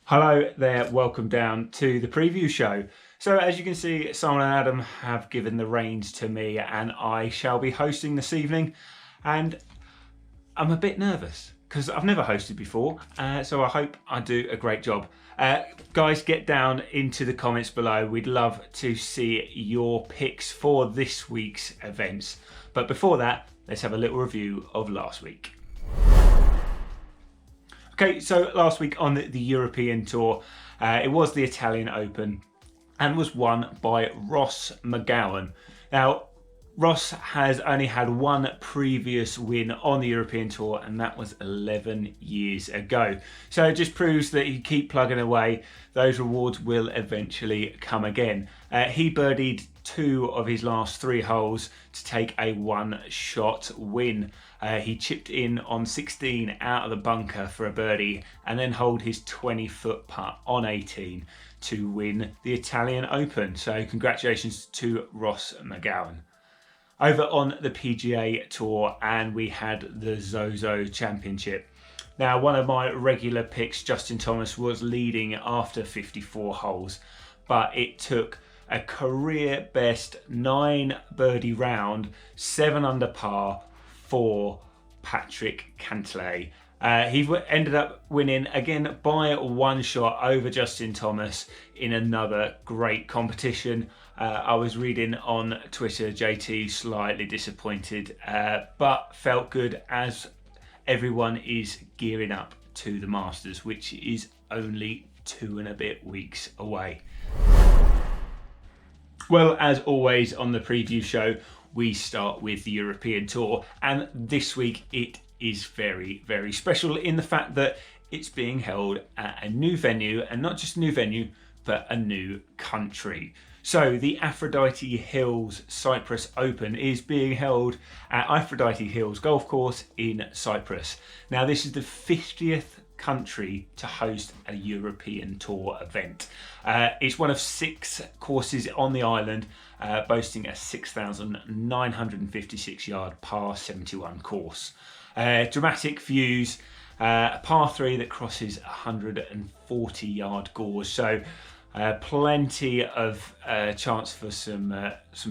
Hello there, welcome down to the preview show. So as you can see, Simon and Adam have given the reins to me and I shall be hosting this evening, and I'm a bit nervous because I've never hosted before, so I hope I do a great job. Guys, get down into the comments below. We'd love to see your picks for this week's events. But before that, let's have a little review of last week. Okay, so last week on the European Tour, it was the Italian Open and was won by Ross McGowan. Now, Ross has only had one previous win on the European Tour, and that was 11 years ago. So it just proves that you keep plugging away, those rewards will eventually come again. He birdied 2 of his last 3 holes to take a one-shot win. He chipped in on 16 out of the bunker for a birdie and then holed his 20-foot putt on 18 to win the Italian Open. So congratulations to Ross McGowan. Over on the PGA Tour, and we had the Zozo Championship. Now, one of my regular picks, Justin Thomas, was leading after 54 holes, but it took a career best 9 birdie round, 7 under par for Patrick Cantlay. He ended up winning again by 1 shot over Justin Thomas in another great competition. I was reading on Twitter, JT slightly disappointed, but felt good as everyone is gearing up to the Masters, which is only 2 and a bit weeks away. Well, as always on the preview show, we start with the European Tour, and this week it is very, very special in the fact that it's being held at a new venue, and not just a new venue, but a new country. So the Aphrodite Hills Cyprus Open is being held at Aphrodite Hills Golf Course in Cyprus. Now, this is the 50th country to host a European Tour event. It's one of 6 courses on the island, boasting a 6,956 yard par 71 course. Dramatic views, a par 3 that crosses 140 yard gorge. So plenty of chance for some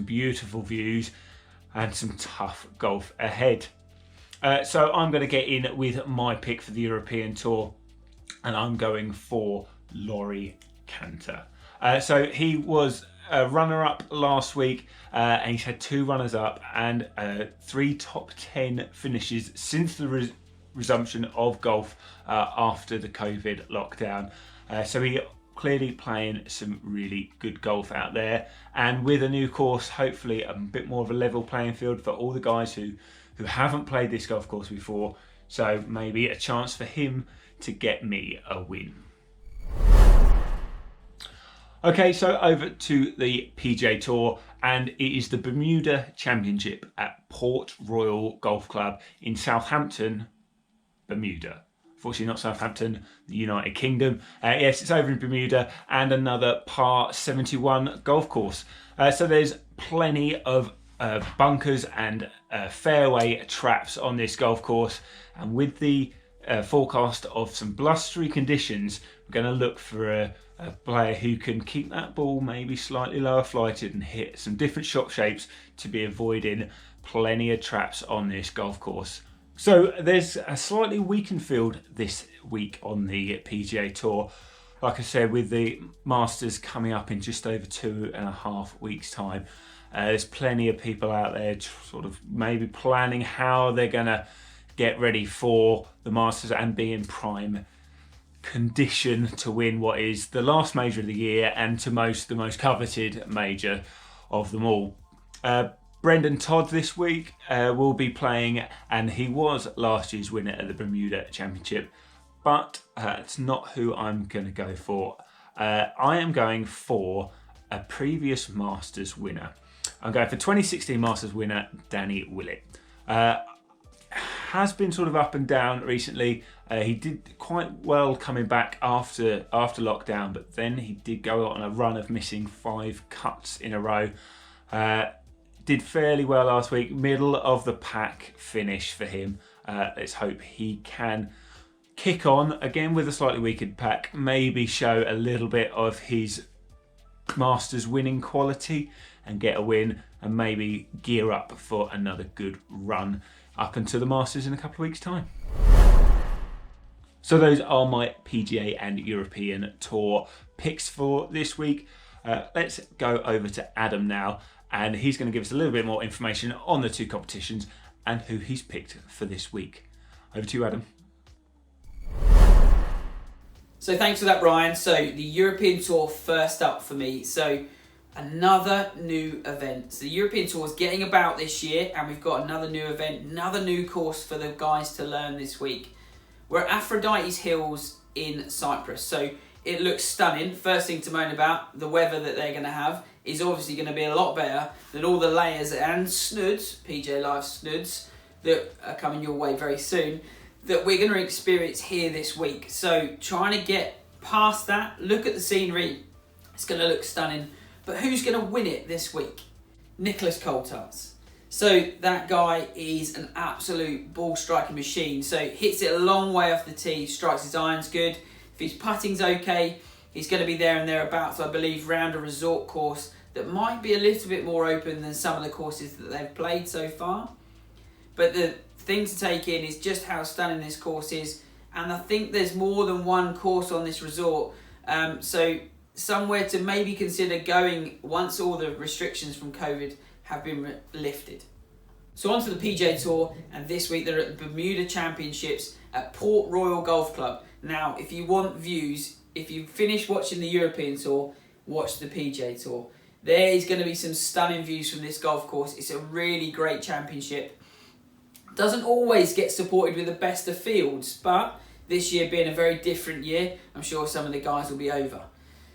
beautiful views and some tough golf ahead. So I'm going to get in with my pick for the European Tour, and I'm going for Laurie Canter. So he was a runner-up last week, and he's had 2 runners-up and 3 top 10 finishes since the resumption of golf after the COVID lockdown. So he clearly playing some really good golf out there, and with a new course, hopefully a bit more of a level playing field for all the guys who haven't played this golf course before. So maybe a chance for him to get me a win. Okay, so over to the PGA Tour, and it is the Bermuda Championship at Port Royal Golf Club in Southampton, Bermuda. Unfortunately not Southampton, the United Kingdom. Yes, it's over in Bermuda, and another par 71 golf course. So there's plenty of bunkers and fairway traps on this golf course, and with the forecast of some blustery conditions, we're going to look for a player who can keep that ball maybe slightly lower flighted and hit some different shot shapes to be avoiding plenty of traps on this golf course. So there's a slightly weakened field this week on the PGA Tour. Like I said, with the Masters coming up in just over 2.5 weeks' time, there's plenty of people out there sort of maybe planning how they're going to get ready for the Masters and be in prime condition to win what is the last major of the year, and the most coveted major of them all. Brendan Todd this week will be playing, and he was last year's winner at the Bermuda Championship, but it's not who I'm going to go for. I am going for a previous Masters winner. I'm going for 2016 Masters winner Danny Willett. Has been sort of up and down recently. He did quite well coming back after lockdown, but then he did go on a run of missing 5 cuts in a row. Did fairly well last week, middle of the pack finish for him. Let's hope he can kick on again with a slightly weakened pack, maybe show a little bit of his Masters winning quality and get a win, and maybe gear up for another good run up into the Masters in a couple of weeks' time. So those are my PGA and European Tour picks for this week. Let's go over to Adam now, and he's going to give us a little bit more information on the two competitions and who he's picked for this week. Over to you, Adam. So thanks for that, Brian. So the European Tour first up for me. So another new event. So the European Tour is getting about this year, and we've got another new event, another new course for the guys to learn this week. We're at Aphrodite's Hills in Cyprus. So it looks stunning. First thing to moan about, the weather that they're going to have is obviously going to be a lot better than all the layers and snoods, PJ Live snoods, that are coming your way very soon, that we're going to experience here this week. So trying to get past that, look at the scenery, it's going to look stunning. But who's going to win it this week? Nicholas Coulthard's. So that guy is an absolute ball striking machine. So hits it a long way off the tee, strikes his irons good. If his putting's okay, he's going to be there and thereabouts, I believe, round a resort course that might be a little bit more open than some of the courses that they've played so far. But the thing to take in is just how stunning this course is. And I think there's more than one course on this resort. So somewhere to maybe consider going once all the restrictions from COVID have been lifted. So on to the PGA Tour, and this week they're at the Bermuda Championships at Port Royal Golf Club. Now, if you want views, if you finish watching the European Tour, watch the PGA Tour. There is going to be some stunning views from this golf course. It's a really great championship. Doesn't always get supported with the best of fields, but this year being a very different year, I'm sure some of the guys will be over.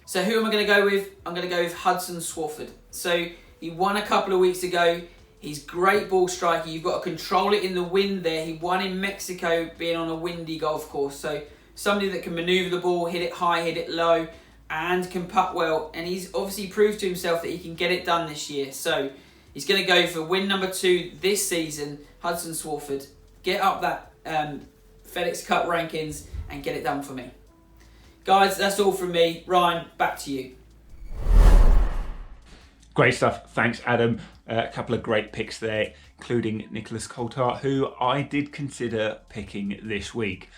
So who am I going to go with? I'm going to go with Hudson Swafford. So he won a couple of weeks ago. He's great ball striker. You've got to control it in the wind there. He won in Mexico being on a windy golf course. So somebody that can manoeuvre the ball, hit it high, hit it low, and can putt well. And he's obviously proved to himself that he can get it done this year. So he's going to go for win number 2 this season, Hudson Swafford. Get up that FedEx Cup rankings and get it done for me. Guys, that's all from me. Ryan, back to you. Great stuff. Thanks, Adam. A couple of great picks there, including Nicholas Coulthard, who I did consider picking this week.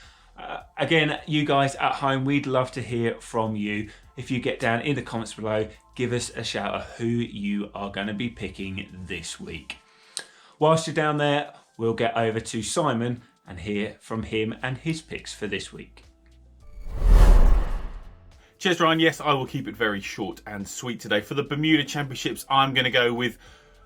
Again, you guys at home, we'd love to hear from you. If you get down in the comments below, give us a shout of who you are going to be picking this week. Whilst you're down there, we'll get over to Simon and hear from him and his picks for this week. Cheers, Ryan. Yes, I will keep it very short and sweet today. For the Bermuda Championships, I'm going to go with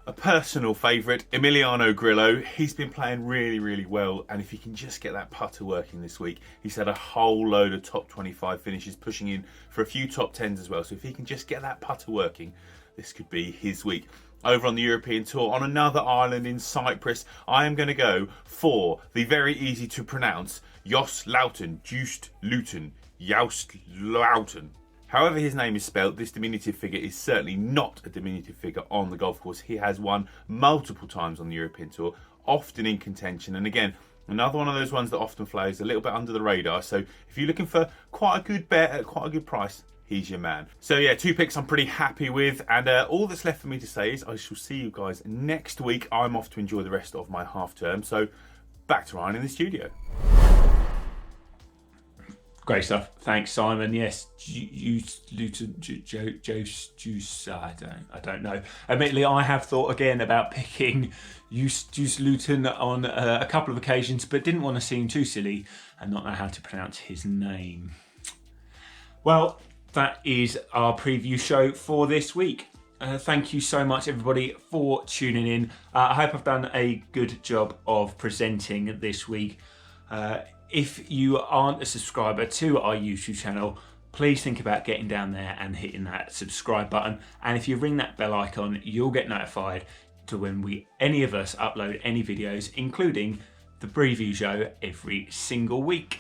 a personal favourite, Emiliano Grillo. He's been playing really, really well, and if he can just get that putter working this week, he's had a whole load of top 25 finishes, pushing in for a few top 10s as well. So if he can just get that putter working, this could be his week. Over on the European Tour, on another island in Cyprus, I am going to go for the very easy to pronounce Jost Luiten, Jost Luiten. However his name is spelt, this diminutive figure is certainly not a diminutive figure on the golf course. He has won multiple times on the European Tour, often in contention, and again, another one of those ones that often flies a little bit under the radar. So if you're looking for quite a good bet at quite a good price, he's your man. So yeah, 2 picks I'm pretty happy with, and all that's left for me to say is I shall see you guys next week. I'm off to enjoy the rest of my half term, so back to Ryan in the studio. Great stuff. Thanks, Simon. Yes, I don't know. Admittedly, I have thought again about picking Jost Luiten on a couple of occasions, but didn't want to seem too silly and not know how to pronounce his name. Well, that is our preview show for this week. Thank you so much, everybody, for tuning in. I hope I've done a good job of presenting this week. If you aren't a subscriber to our YouTube channel, please think about getting down there and hitting that subscribe button. And if you ring that bell icon, you'll get notified to when any of us upload any videos, including the preview show every single week.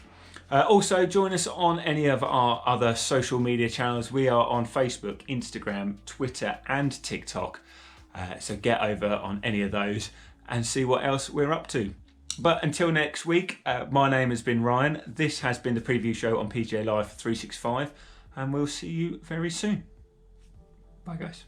Also, join us on any of our other social media channels. We are on Facebook, Instagram, Twitter, and TikTok. So get over on any of those and see what else we're up to. But until next week, my name has been Ryan. This has been the preview show on PGA Live 365, and we'll see you very soon. Bye, guys.